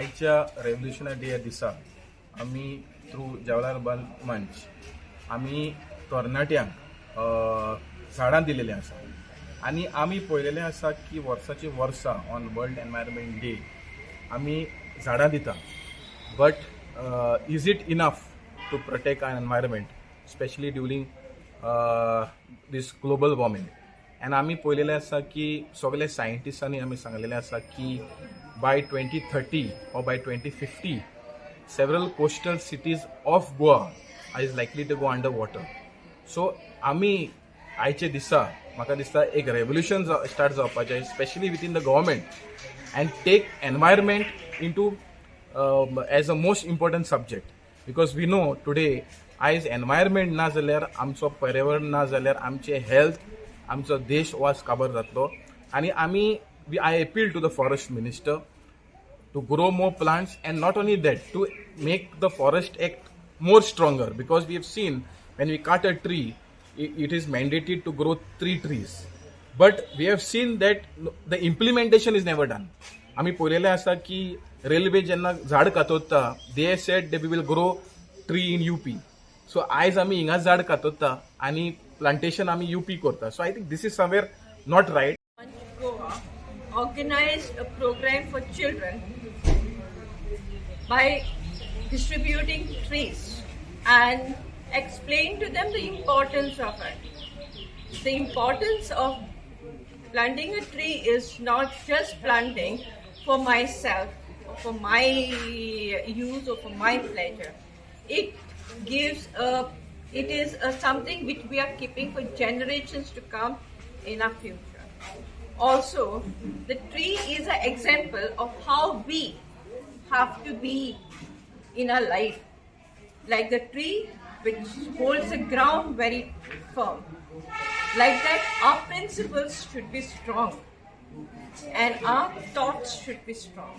आयच्या revolutionary day दिसा आमी थ्रू जवाहरलाल नेहरू मंच आमी तरणाट्यांक झाडां दिलेलीं आसा आनी आमी पळयलेलें आसा की वर्साची वर्सां ऑन वर्ल्ड एनवायरमेंट डे आमी झाडां दिता but is it enough to protect our environment especially during this global warming and आमी पळयलेलें आसा की सगळे सायंटिस्टांनी आमी सांगलेलें आसा की by 2030 or by 2050 several coastal cities of Goa is likely to go underwater. So आमी आयचे दिसा म्हाका दिसता एक रेवोल्यूशन स्टार्ट जावपाचें especially within the government and take environment into as a most important subject because we know today आयज environment ना जाल्यार आमचो पर्यावरण ना जाल्यार आमचे हेल्थ आमचो देश वास काबार जातलो आनी आमी I appeal to the forest minister to grow more plants and not only that to make the forest act more stronger because we have seen when we cut a tree it is mandated to grow 3 trees but we have seen that the implementation is never done. आमी पळयलेलें आसा की railway जेन्ना झाड कातोता they said that we will grow tree in UP. So आयज आमी हिंगा झाड कातोता आनी प्लांटेशन आमी UP करता. So I think this is somewhere not right. Organized a program for children by distributing trees and explain to them the importance of it. The importance of planting a tree is not just planting for myself, or for my use or for my pleasure. It is something which we are keeping for generations to come in our future. Also, the tree is an example of how we have to be in our life. Like the tree which holds the ground very firm. Like that, our principles should be strong and our thoughts should be strong.